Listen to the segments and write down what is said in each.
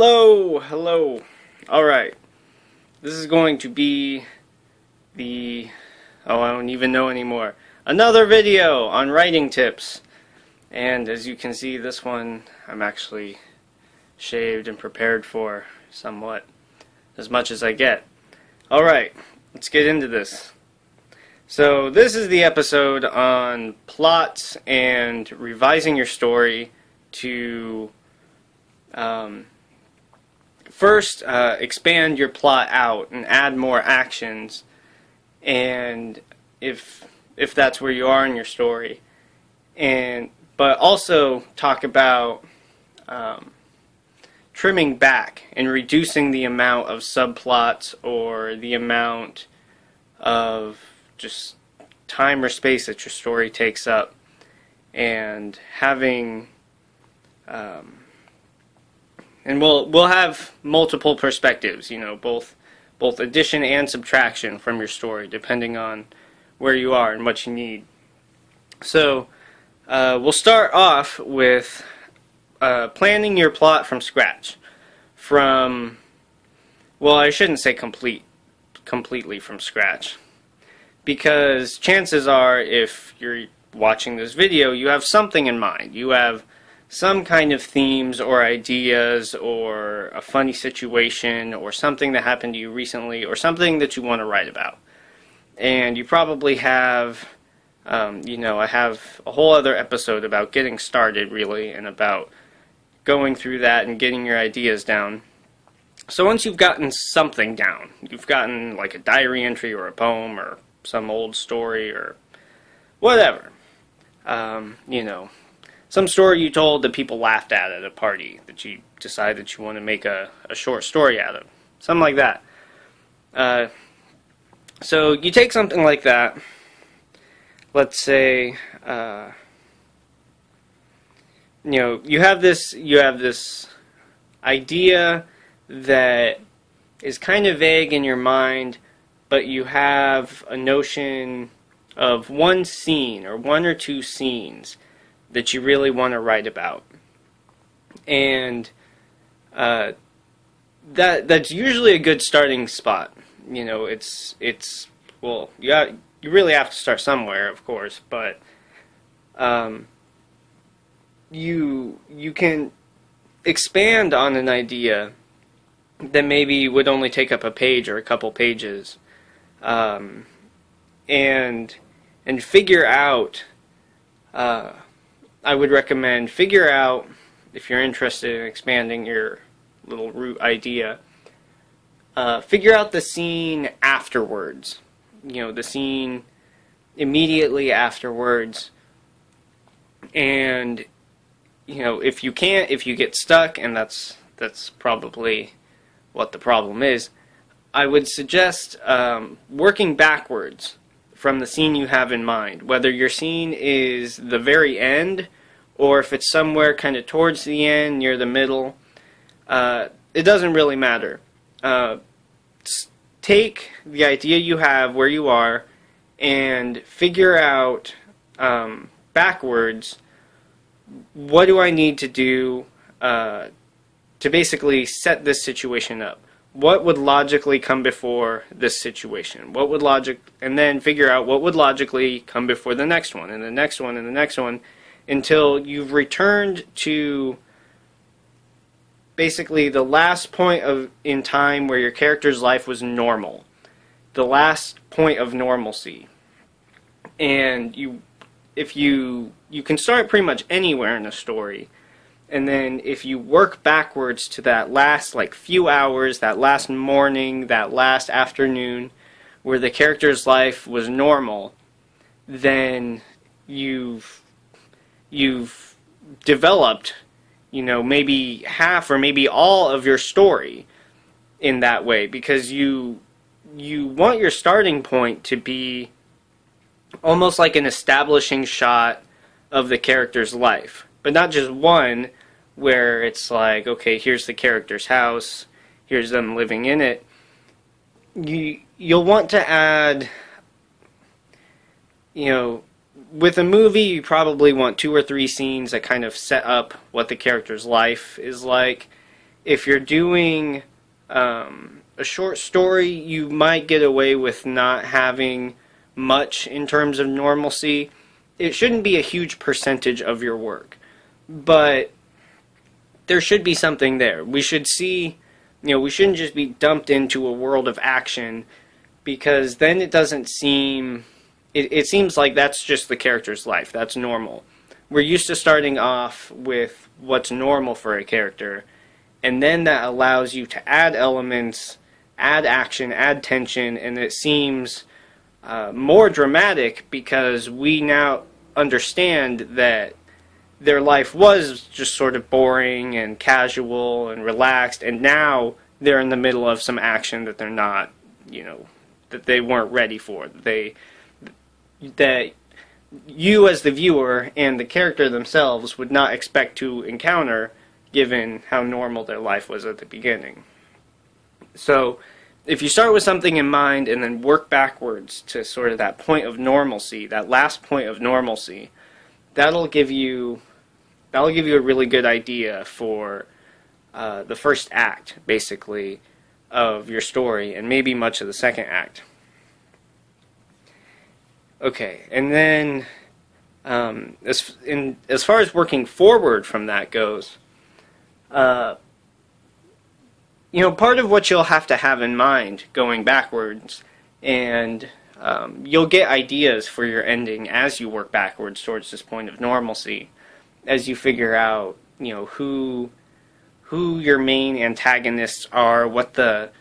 Hello. Alright. This is going to be I don't even know anymore. Another video on writing tips. And as you can see, this one I'm actually shaved and prepared for somewhat, as much as I get. Alright, let's get into this. So this is the episode on plots and revising your story to first expand your plot out and add more actions, and if that's where you are in your story, but also talk about trimming back and reducing the amount of subplots or the amount of just time or space that your story takes up, and having and we'll have multiple perspectives, both addition and subtraction from your story, depending on where you are and what you need. So we'll start off with planning your plot from scratch. Well, I shouldn't say completely from scratch, because chances are, if you're watching this video, you have something in mind. You have some kind of themes or ideas or a funny situation or something that happened to you recently or something that you want to write about. And you probably have, I have a whole other episode about getting started, really, and about going through that and getting your ideas down. So once you've gotten something down, you've gotten like a diary entry or a poem or some old story or whatever, some story you told that people laughed at a party that you decide that you want to make a short story out of. Something like that. So you take something like that. Let's say, you have this idea that is kind of vague in your mind, but you have a notion of one scene or one or two scenes that you really want to write about, and that's usually a good starting spot. Well, you really have to start somewhere, of course, but you can expand on an idea that maybe would only take up a page or a couple pages, and figure out. I would recommend figure out, if you're interested in expanding your little root idea, figure out the scene afterwards. The scene immediately afterwards. And, if you get stuck, and that's probably what the problem is, I would suggest working backwards from the scene you have in mind, whether your scene is the very end or if it's somewhere kind of towards the end, near the middle. It doesn't really matter. Take the idea you have where you are and figure out backwards, what do I need to do to basically set this situation up? What would logically come before this situation? And then figure out what would logically come before the next one, and the next one, and the next one, until you've returned to basically the last point in time where your character's life was normal. The last point of normalcy. And you can start pretty much anywhere in a story. And then if you work backwards to that last few hours, that last morning, that last afternoon, where the character's life was normal, then you've developed, maybe half or maybe all of your story in that way, because you want your starting point to be almost like an establishing shot of the character's life. But not just one, where it's like, okay, here's the character's house, here's them living in it. You'll want to add, with a movie, you probably want 2 or 3 scenes that kind of set up what the character's life is like. If you're doing a short story, you might get away with not having much in terms of normalcy. It shouldn't be a huge percentage of your work, but there should be something there. We should see, we shouldn't just be dumped into a world of action, because then it doesn't seem, it seems like that's just the character's life. That's normal. We're used to starting off with what's normal for a character, and then that allows you to add elements, add action, add tension, and it seems more dramatic because we now understand that their life was just sort of boring and casual and relaxed, and now they're in the middle of some action that they're not, that they weren't ready for. That you as the viewer and the character themselves would not expect to encounter, given how normal their life was at the beginning. So if you start with something in mind and then work backwards to sort of that point of normalcy, that last point of normalcy, that'll give you a really good idea for the first act, basically, of your story, and maybe much of the second act. Okay, and then as far as working forward from that goes, part of what you'll have to have in mind going backwards, and you'll get ideas for your ending as you work backwards towards this point of normalcy, as you figure out, who your main antagonists are, what the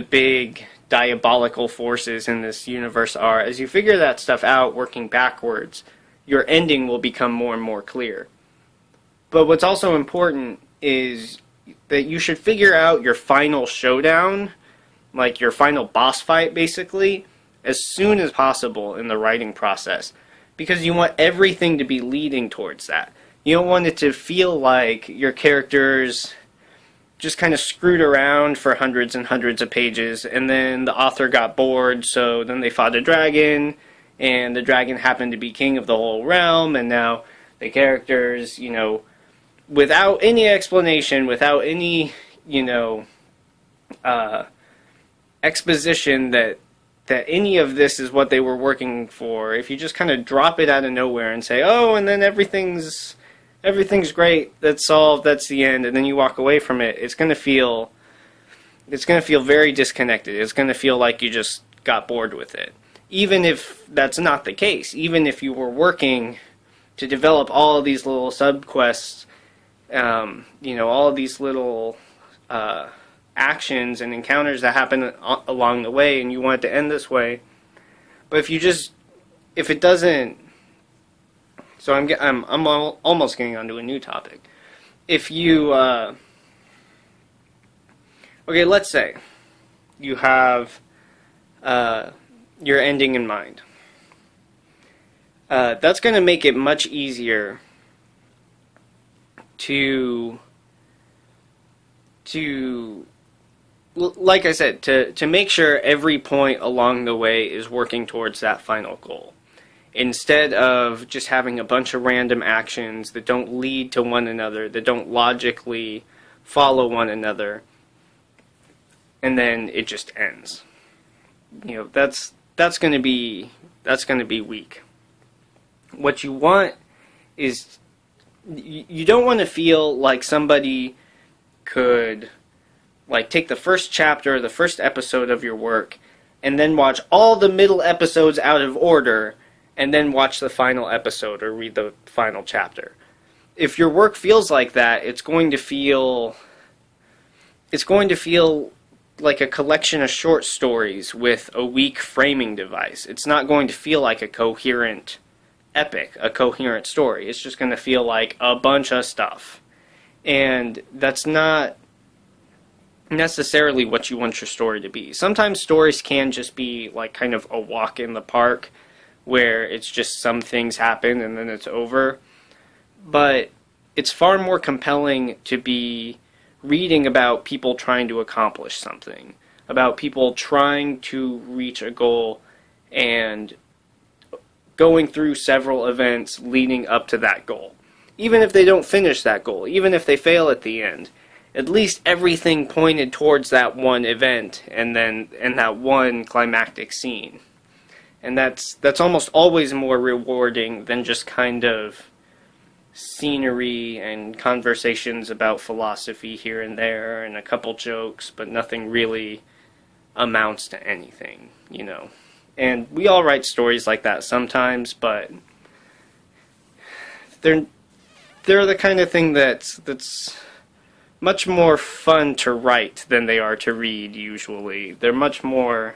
big diabolical forces in this universe are. As you figure that stuff out, working backwards, your ending will become more and more clear. But what's also important is that you should figure out your final showdown, like your final boss fight, basically, as soon as possible in the writing process, because you want everything to be leading towards that. You don't want it to feel like your characters just kind of screwed around for hundreds and hundreds of pages, and then the author got bored, so then they fought a dragon, and the dragon happened to be king of the whole realm, and now the characters, without any explanation, without any, exposition that any of this is what they were working for, if you just kind of drop it out of nowhere and say, oh, and then everything's great, that's solved, that's the end, and then you walk away from it, it's going to feel very disconnected. It's going to feel like you just got bored with it. Even if that's not the case, even if you were working to develop all of these little subquests, all of these little actions and encounters that happen along the way, and you want it to end this way. But if it doesn't, so I'm almost getting onto a new topic. If you, okay, let's say you have your ending in mind. That's going to make it much easier to like I said, to make sure every point along the way is working towards that final goal, instead of just having a bunch of random actions that don't lead to one another, that don't logically follow one another, and then it just ends. That's going to be weak. What you want is, you don't want to feel like somebody could take the first chapter, the first episode of your work, and then watch all the middle episodes out of order, and then watch the final episode or read the final chapter. If your work feels like that, it's going to feel like a collection of short stories with a weak framing device. It's not going to feel like a coherent epic, a coherent story. It's just going to feel like a bunch of stuff. And that's not necessarily what you want your story to be. Sometimes stories can just be like kind of a walk in the park, where it's just some things happen and then it's over. But it's far more compelling to be reading about people trying to accomplish something, about people trying to reach a goal and going through several events leading up to that goal. Even if they don't finish that goal, even if they fail at the end, at least everything pointed towards that one event and that one climactic scene. And that's almost always more rewarding than just kind of scenery and conversations about philosophy here and there and a couple jokes, but nothing really amounts to anything, you know. And we all write stories like that sometimes, but they're the kind of thing that's much more fun to write than they are to read usually. They're much more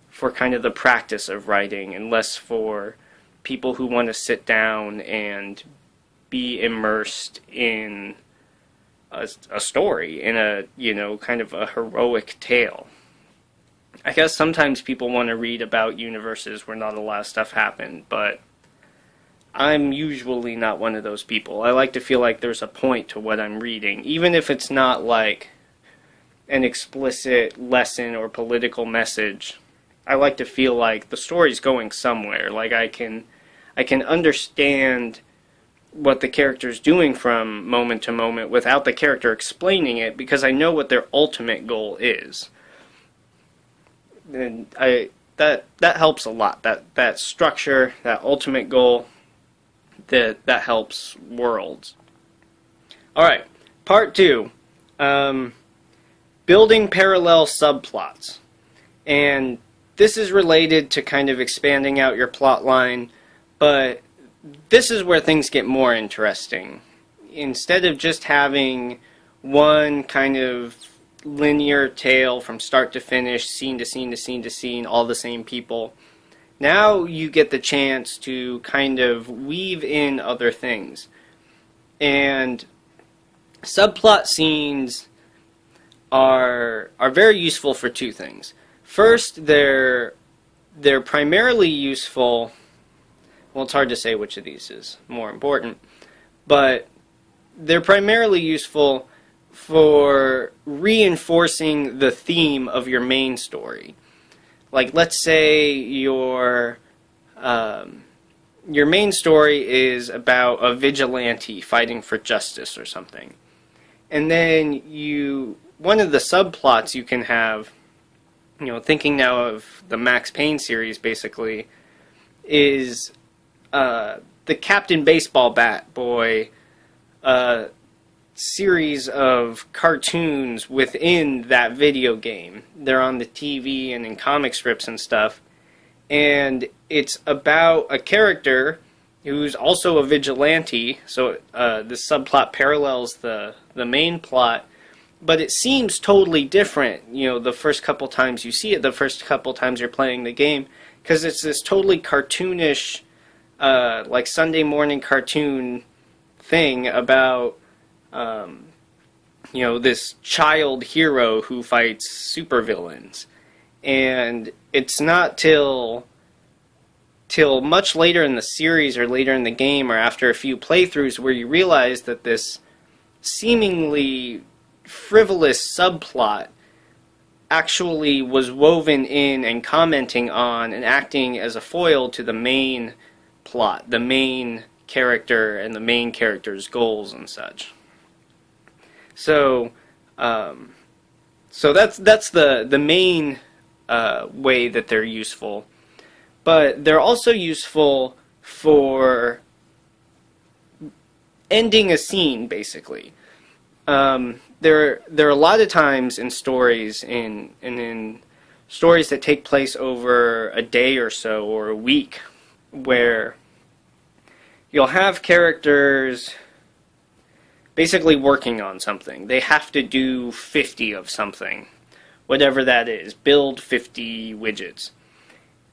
for kind of the practice of writing and less for people who want to sit down and be immersed in a story, in a, you know, kind of a heroic tale. I guess sometimes people want to read about universes where not a lot of stuff happened, but I'm usually not one of those people. I like to feel like there's a point to what I'm reading, even if it's not like an explicit lesson or political message. I like to feel like the story's going somewhere, like I can understand what the character's doing from moment to moment without the character explaining it, because I know what their ultimate goal is. And that helps a lot. That structure, that ultimate goal, that helps worlds. Alright, part 2. Building parallel subplots. And this is related to kind of expanding out your plot line, but this is where things get more interesting. Instead of just having one kind of linear tale from start to finish, scene to scene to scene to scene, all the same people, now you get the chance to kind of weave in other things. And subplot scenes are very useful for two things. First, they're primarily useful. Well, it's hard to say which of these is more important, but they're primarily useful for reinforcing the theme of your main story. Like, let's say your main story is about a vigilante fighting for justice or something. And then one of the subplots you can have, you know, thinking now of the Max Payne series basically, is the Captain Baseball Bat Boy series of cartoons within that video game. They're on the TV and in comic strips and stuff. And it's about a character who's also a vigilante, so this subplot parallels the main plot, but it seems totally different, you know, the first couple times you see it, the first couple times you're playing the game, because it's this totally cartoonish, like Sunday morning cartoon thing about, you know, this child hero who fights supervillains. And it's not till much later in the series or later in the game or after a few playthroughs where you realize that this seemingly frivolous subplot actually was woven in and commenting on and acting as a foil to the main plot, the main character and the main character's goals and such. So that's the main way that they're useful. But they're also useful for ending a scene, basically. There are a lot of times in stories, in stories that take place over a day or so, or a week, where you'll have characters basically working on something. They have to do 50 of something, whatever that is, build 50 widgets.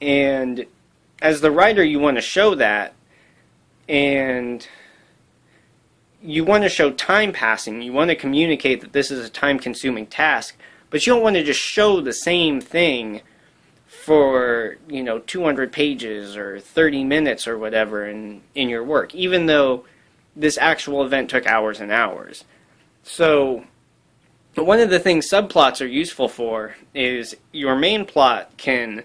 And as the writer, you want to show that, and you want to show time passing. You want to communicate that this is a time-consuming task, but you don't want to just show the same thing for, you know, 200 pages or 30 minutes or whatever in your work, even though this actual event took hours and hours. So one of the things subplots are useful for is your main plot can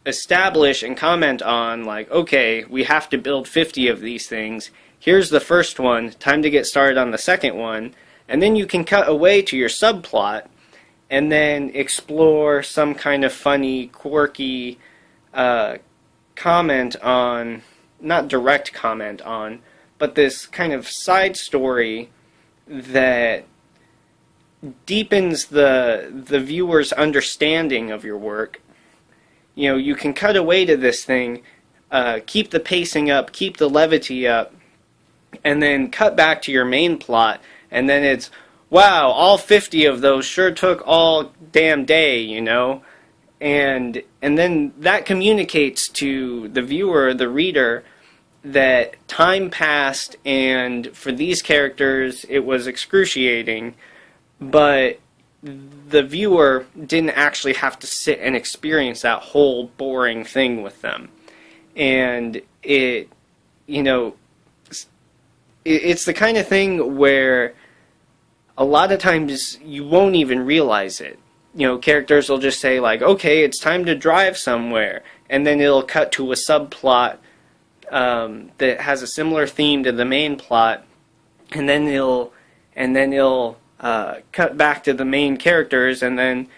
establish and comment on, like, okay, we have to build 50 of these things. Here's the first one. Time to get started on the second one. And then you can cut away to your subplot and then explore some kind of funny, quirky comment on, not direct comment on, but this kind of side story that deepens the viewer's understanding of your work. You know, you can cut away to this thing, keep the pacing up, keep the levity up, and then cut back to your main plot, and then it's, wow, all 50 of those sure took all damn day, you know? And then that communicates to the viewer, the reader, that time passed, and for these characters it was excruciating, but the viewer didn't actually have to sit and experience that whole boring thing with them. And it, you know, it's the kind of thing where a lot of times you won't even realize it. You know, characters will just say, like, okay, it's time to drive somewhere, and then it'll cut to a subplot that has a similar theme to the main plot, and then it'll cut back to the main characters, and then,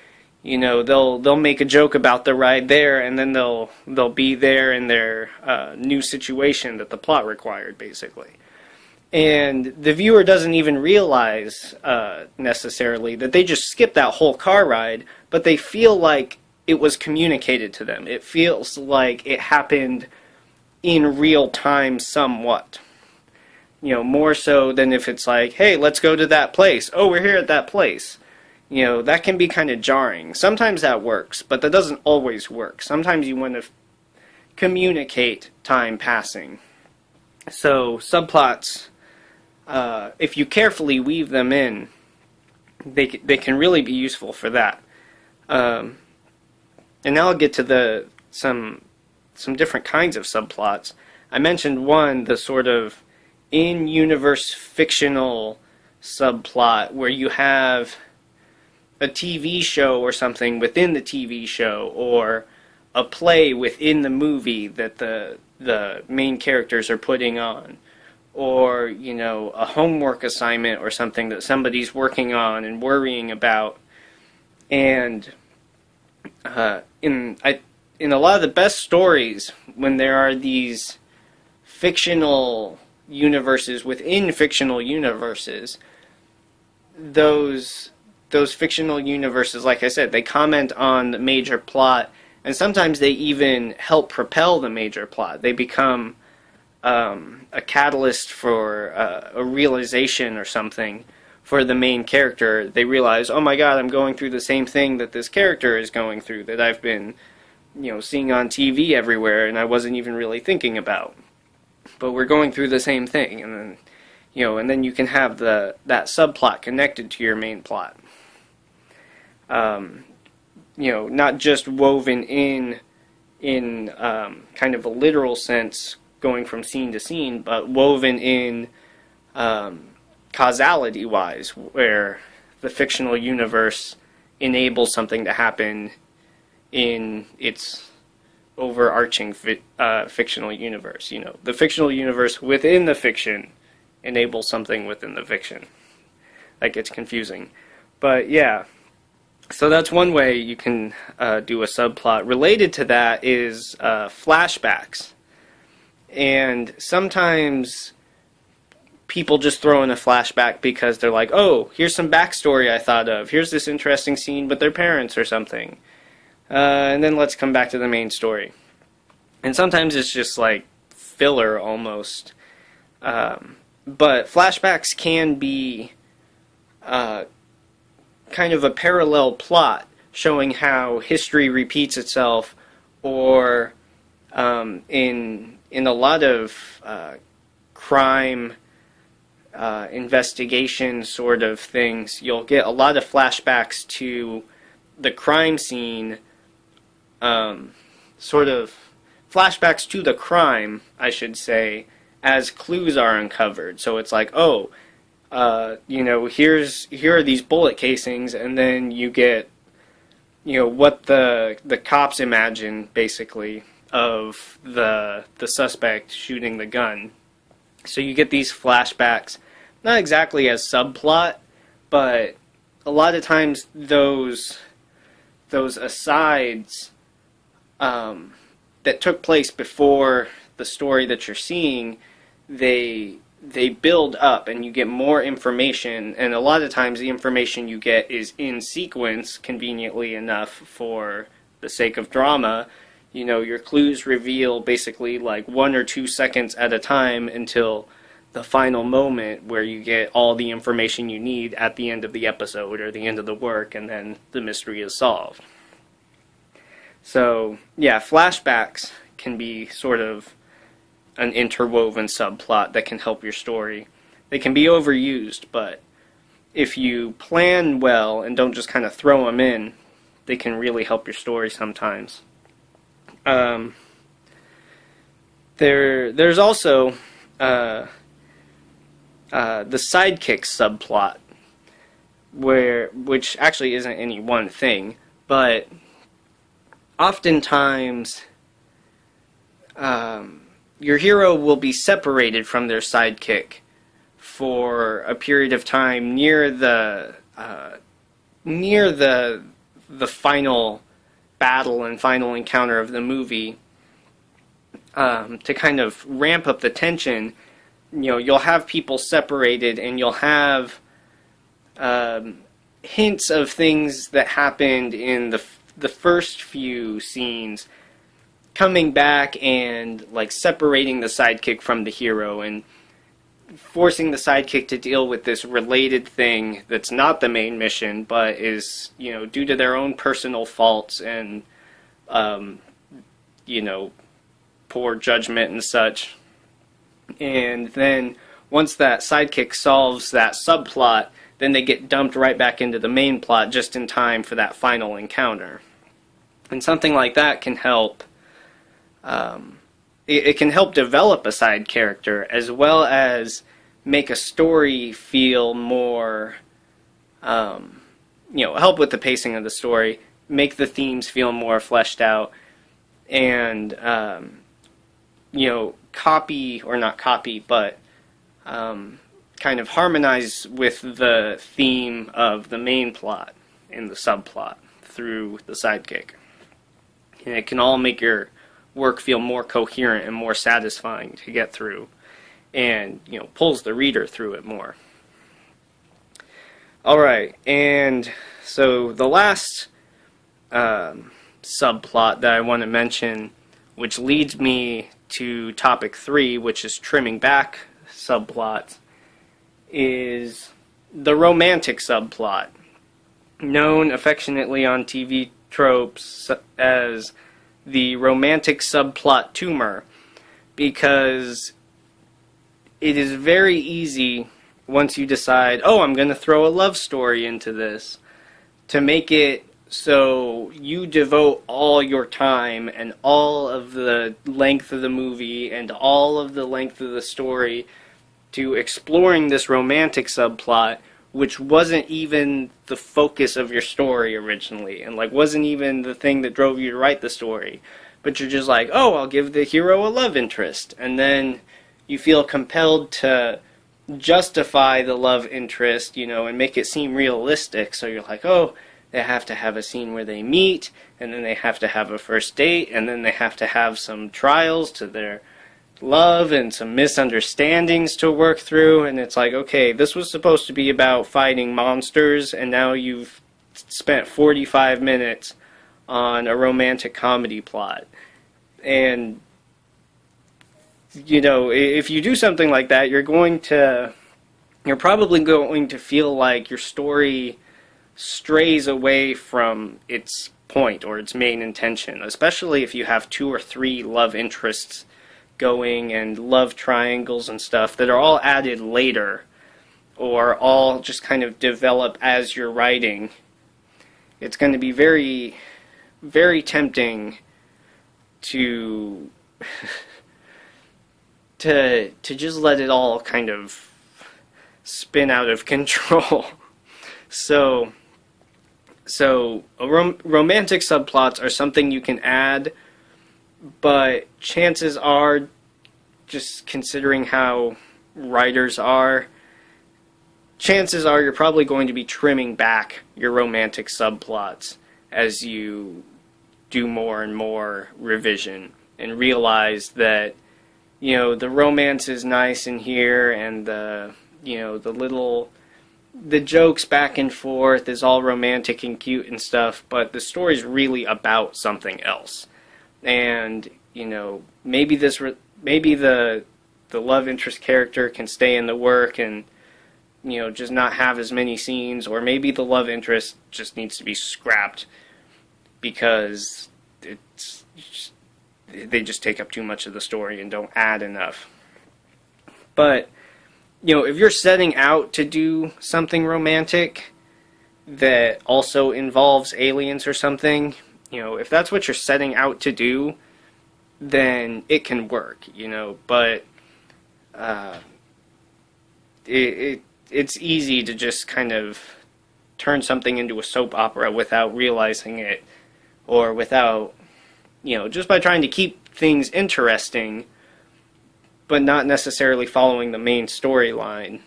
you know, they'll make a joke about the ride there, and then they'll be there in their new situation that the plot required, basically. And the viewer doesn't even realize necessarily that they just skipped that whole car ride, but they feel like it was communicated to them. It feels like it happened in real time somewhat. You know, more so than if it's like, hey, let's go to that place. Oh, we're here at that place. You know, that can be kind of jarring. Sometimes that works, but that doesn't always work. Sometimes you want to communicate time passing. So subplots, if you carefully weave them in, they can really be useful for that. And now I'll get to some different kinds of subplots. I mentioned one, the sort of in-universe fictional subplot where you have a TV show or something within the TV show, or a play within the movie that the main characters are putting on, or, you know, a homework assignment or something that somebody's working on and worrying about. And in a lot of the best stories, when there are these fictional universes within fictional universes, those fictional universes, like I said, they comment on the major plot, and sometimes they even help propel the major plot. They become a catalyst for a realization or something for the main character. They realize, oh my god, I'm going through the same thing that this character is going through, that I've been, you know, seeing on TV everywhere and I wasn't even really thinking about. But we're going through the same thing, and then, you know, and then you can have that subplot connected to your main plot. You know, not just woven in kind of a literal sense, going from scene to scene, but woven in causality-wise, where the fictional universe enables something to happen in its overarching fictional universe. You know, the fictional universe within the fiction enables something within the fiction. That gets confusing. But yeah, so that's one way you can do a subplot. Related to that is flashbacks. And sometimes people just throw in a flashback because they're like, oh, here's some backstory I thought of. Here's this interesting scene with their parents or something. And then let's come back to the main story. And sometimes it's just like filler almost. But flashbacks can be kind of a parallel plot showing how history repeats itself, or in a lot of crime investigation sort of things, you'll get a lot of flashbacks to the crime scene, sort of flashbacks to the crime, I should say, as clues are uncovered. So it's like, oh, you know, here are these bullet casings, and then you get, you know, what the cops imagine, basically, of the suspect shooting the gun. So you get these flashbacks, not exactly as subplot, but a lot of times those asides that took place before the story that you're seeing, they build up and you get more information, and a lot of times the information you get is in sequence, conveniently enough for the sake of drama. You know, your clues reveal basically like 1 or 2 seconds at a time until the final moment where you get all the information you need at the end of the episode or the end of the work, and then the mystery is solved. So, yeah, flashbacks can be sort of an interwoven subplot that can help your story. They can be overused, but if you plan well and don't just kind of throw them in, they can really help your story sometimes. There's also the Sidekick subplot, which actually isn't any one thing, but oftentimes your hero will be separated from their sidekick for a period of time near the final battle and final encounter of the movie, to kind of ramp up the tension. You know, you'll have people separated, and you'll have hints of things that happened in the first few scenes coming back and like separating the sidekick from the hero and forcing the sidekick to deal with this related thing that's not the main mission, but is, you know, due to their own personal faults and you know, poor judgment and such. And then once that sidekick solves that subplot, then they get dumped right back into the main plot just in time for that final encounter. And something like that can help. It can help develop a side character as well as make a story feel more, you know, help with the pacing of the story, make the themes feel more fleshed out, and, you know, copy, or not copy, but kind of harmonize with the theme of the main plot in the subplot through the sidekick. And it can all make your work feel more coherent and more satisfying to get through, and, you know, pulls the reader through it more. Alright, and so the last subplot that I want to mention, which leads me to topic 3, which is trimming back subplots, is the romantic subplot, known affectionately on TV tropes as the romantic subplot tumor, because it is very easy, once you decide, oh, I'm going to throw a love story into this, to make it so you devote all your time and all of the length of the movie and all of the length of the story to exploring this romantic subplot, which wasn't even the focus of your story originally, and like wasn't even the thing that drove you to write the story. But you're just like, oh, I'll give the hero a love interest, and then you feel compelled to justify the love interest, you know, and make it seem realistic. So you're like, oh, they have to have a scene where they meet, and then they have to have a first date, and then they have to have some trials to their love and some misunderstandings to work through. And it's like, okay, this was supposed to be about fighting monsters, and now you've spent 45 minutes on a romantic comedy plot. And, you know, if you do something like that, you're probably going to feel like your story strays away from its point or its main intention, especially if you have 2 or 3 love interests going and love triangles and stuff that are all added later or all just kind of develop as you're writing. It's going to be very, very tempting to to just let it all kind of spin out of control. So romantic subplots are something you can add, but chances are, just considering how writers are, chances are you're probably going to be trimming back your romantic subplots as you do more and more revision and realize that, you know, the romance is nice in here, and the, you know, the jokes back and forth is all romantic and cute and stuff, but the story's really about something else. And, you know, maybe the love interest character can stay in the work and, you know, just not have as many scenes, or maybe the love interest just needs to be scrapped because they just take up too much of the story and don't add enough. But, you know, if you're setting out to do something romantic that also involves aliens or something, you know, if that's what you're setting out to do, then it can work, you know, but it's easy to just kind of turn something into a soap opera without realizing it, or without, you know, just by trying to keep things interesting but not necessarily following the main storyline.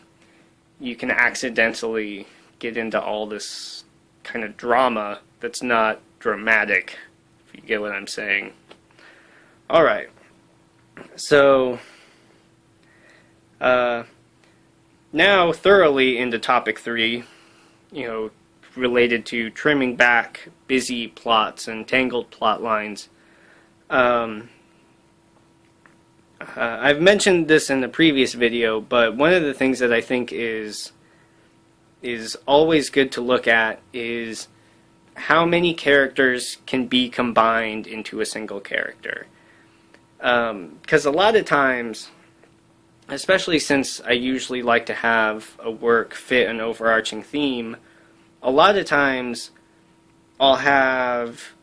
You can accidentally get into all this kind of drama that's not dramatic, if you get what I'm saying. Alright, so now thoroughly into topic 3, you know, related to trimming back busy plots and tangled plot lines. I've mentioned this in the previous video, but one of the things that I think is always good to look at is how many characters can be combined into a single character. Because a lot of times, especially since I usually like to have a work fit an overarching theme, a lot of times I'll have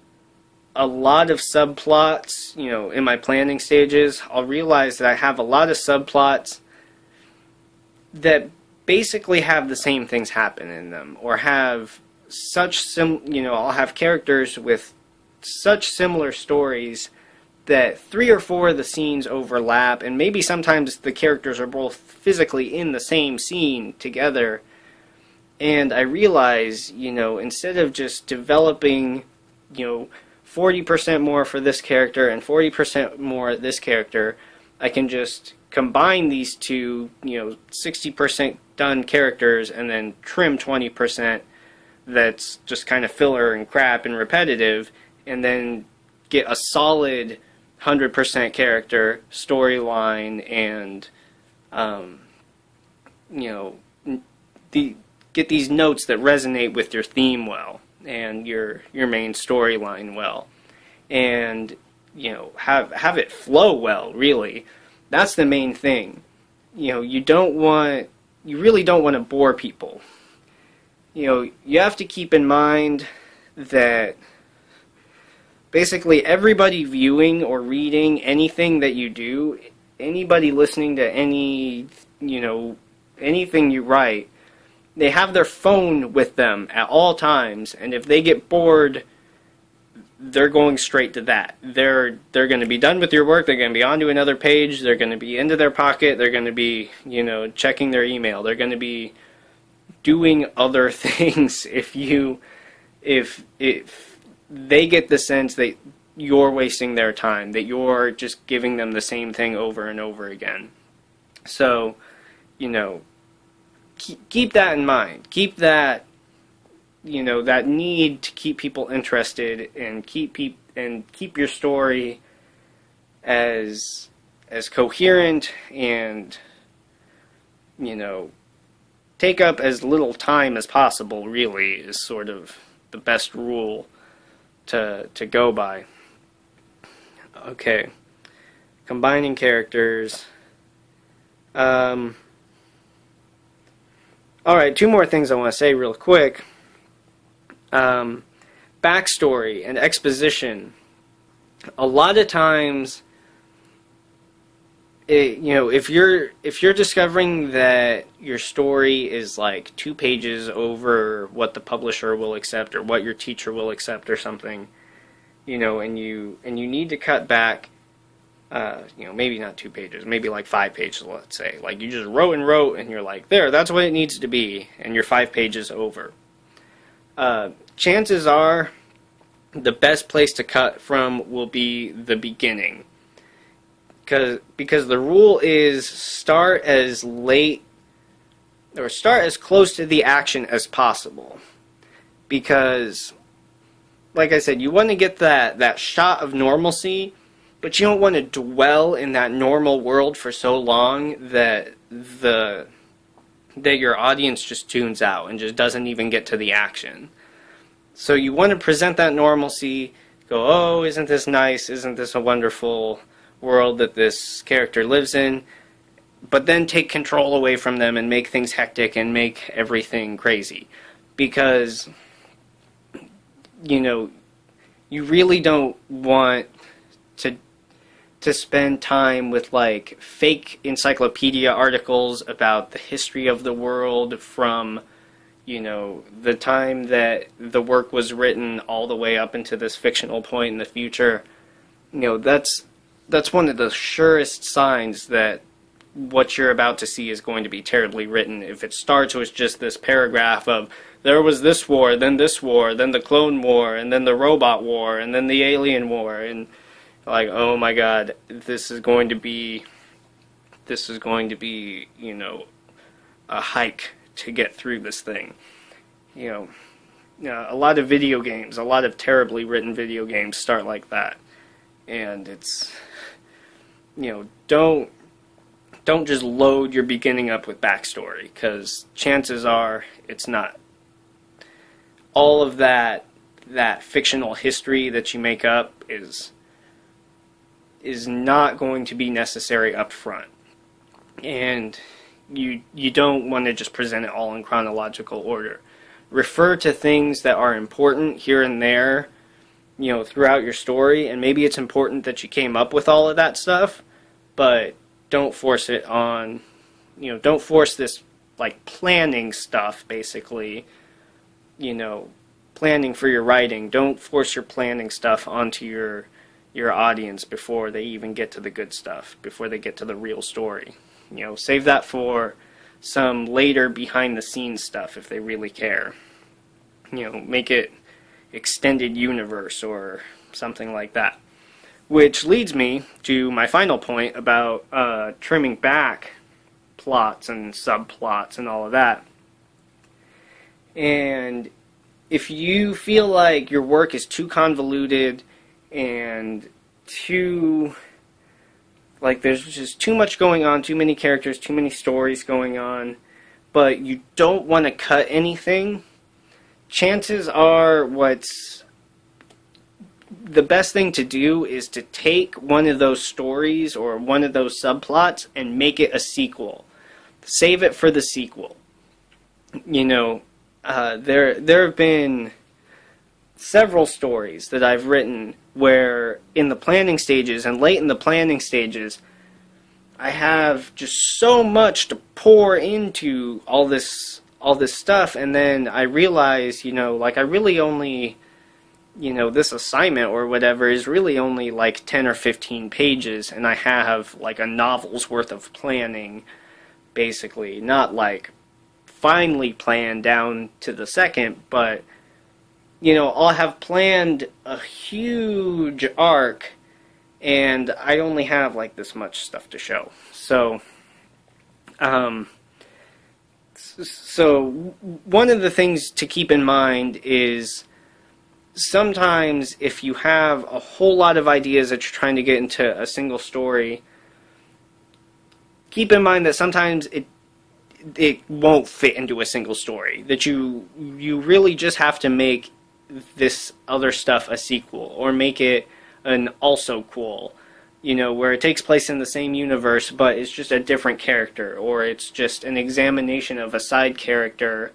a lot of subplots, you know, in my planning stages. I'll realize that I have a lot of subplots that basically have the same things happen in them, or have such I'll have characters with such similar stories that 3 or 4 of the scenes overlap, and maybe sometimes the characters are both physically in the same scene together. And I realize, you know, instead of just developing, you know, 40% more for this character and 40% more this character, I can just combine these two, you know, 60% done characters, and then trim 20% that's just kind of filler and crap and repetitive, and then get a solid 100% character, storyline, and, you know, get these notes that resonate with your theme well, and your main storyline well, and, you know, have it flow well, really. That's the main thing. You know, you really don't want to bore people. You know, you have to keep in mind that basically everybody viewing or reading anything that you do, anybody listening to any, you know, anything you write, they have their phone with them at all times, and if they get bored, they're going straight to that. They're going to be done with your work, they're going to be on to another page, they're going to be into their pocket, they're going to be, you know, checking their email, they're going to be doing other things if they get the sense that you're wasting their time, that you're just giving them the same thing over and over again. So, you know, keep that in mind. Keep that, you know, that need to keep people interested, and keep your story as coherent, and, you know, take up as little time as possible, really, is sort of the best rule to go by. Okay. Combining characters. Alright, 2 more things I want to say real quick. Backstory and exposition. A lot of times, you know, if you're discovering that your story is like 2 pages over what the publisher will accept, or what your teacher will accept, or something, you know, and you need to cut back, Maybe not 2 pages, maybe like 5 pages, let's say. Like, you just wrote and wrote, and you're like, there, that's what it needs to be, and you're 5 pages over. Chances are the best place to cut from will be the beginning. Because the rule is start as late, or start as close to the action as possible. Because, like I said, you want to get that shot of normalcy, but you don't want to dwell in that normal world for so long that your audience just tunes out and just doesn't even get to the action. So you want to present that normalcy, go, oh, isn't this nice, isn't this a wonderful world that this character lives in, but then take control away from them and make things hectic and make everything crazy. Because, you really don't want to spend time with like fake encyclopedia articles about the history of the world from the time that the work was written all the way up into this fictional point in the future. That's one of the surest signs that what you're about to see is going to be terribly written. If it starts with just this paragraph of, there was this war, then the Clone War, and then the Robot War, and then the Alien War, and like, oh my god, this is going to be, a hike to get through this thing. A lot of video games, a lot of terribly written video games start like that. And it's, don't just load your beginning up with backstory, because chances are it's not. All of that fictional history that you make up is not going to be necessary up front. And you don't want to just present it all in chronological order. Refer to things that are important here and there, throughout your story, and maybe it's important that you came up with all of that stuff, but don't force it on, don't force this, like, planning stuff, basically, planning for your writing. Don't force your planning stuff onto your audience before they even get to the good stuff, before they get to the real story. Save that for some later behind-the-scenes stuff if they really care. Make it extended universe or something like that. Which leads me to my final point about trimming back plots and subplots and all of that. And if you feel like your work is too convoluted and too, like, there's just too much going on, too many characters, too many stories going on, but you don't want to cut anything, chances are the best thing to do is to take one of those stories or one of those subplots and make it a sequel. Save it for the sequel. There have been several stories that I've written where in the planning stages and late in the planning stages I have just so much to pour into all this stuff, and then I realize, I really only, this assignment or whatever is really only like 10 or 15 pages, and I have like a novel's worth of planning, basically. Not like finely planned down to the second, but I'll have planned a huge arc, and I only have like this much stuff to show. So one of the things to keep in mind is sometimes if you have a whole lot of ideas that you're trying to get into a single story, keep in mind that sometimes it won't fit into a single story. That you really just have to make this other stuff a sequel, or make it an also-quel, where it takes place in the same universe, but it's just a different character, or it's just an examination of a side character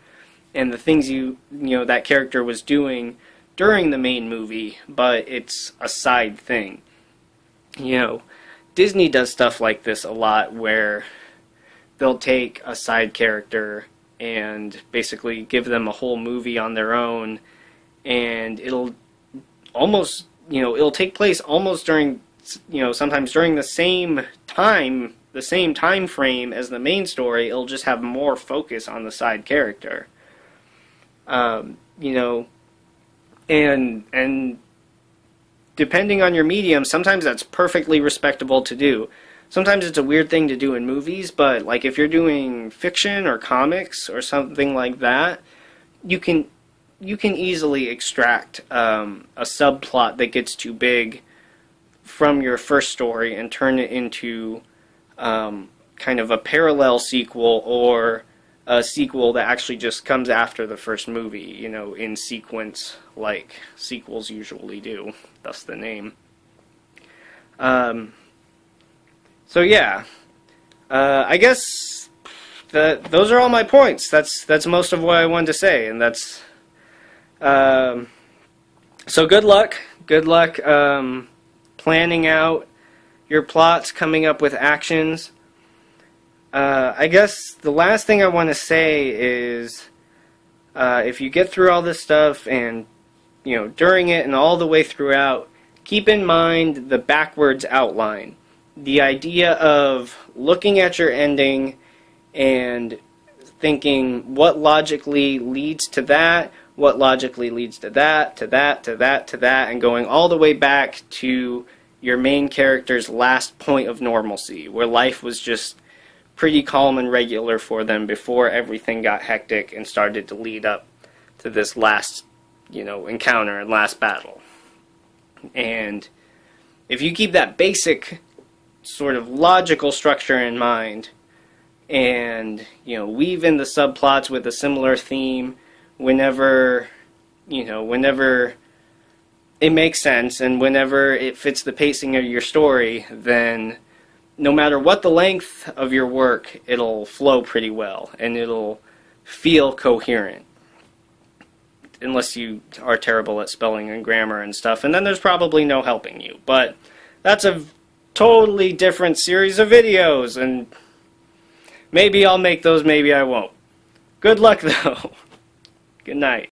and the things that character was doing during the main movie, but it's a side thing. Disney does stuff like this a lot, where they'll take a side character and basically give them a whole movie on their own, and it'll almost, it'll take place almost during you know, sometimes during the same time frame as the main story, it'll just have more focus on the side character. You know, and depending on your medium, sometimes that's perfectly respectable to do. Sometimes it's a weird thing to do in movies, but like if you're doing fiction or comics or something like that, you can easily extract a subplot that gets too big from your first story and turn it into kind of a parallel sequel, or a sequel that actually just comes after the first movie, you know, in sequence, like sequels usually do, thus the name. So yeah, I guess those are all my points. That's most of what I wanted to say, and that's so good luck. Good luck planning out your plots, coming up with actions. I guess the last thing I want to say is, if you get through all this stuff and, you know, during it and all the way throughout, keep in mind the backwards outline. The idea of looking at your ending and thinking what logically leads to that, what logically leads to that, to that, to that, to that, and going all the way back to your main character's last point of normalcy, where life was just pretty calm and regular for them before everything got hectic and started to lead up to this last, you know, encounter and last battle. And if you keep that basic sort of logical structure in mind, and, you know, weave in the subplots with a similar theme whenever, you know, whenever it makes sense and whenever it fits the pacing of your story, then no matter what the length of your work, it'll flow pretty well and it'll feel coherent. Unless you are terrible at spelling and grammar and stuff, and then there's probably no helping you. But that's a totally different series of videos, and maybe I'll make those, maybe I won't. Good luck, though. Good night.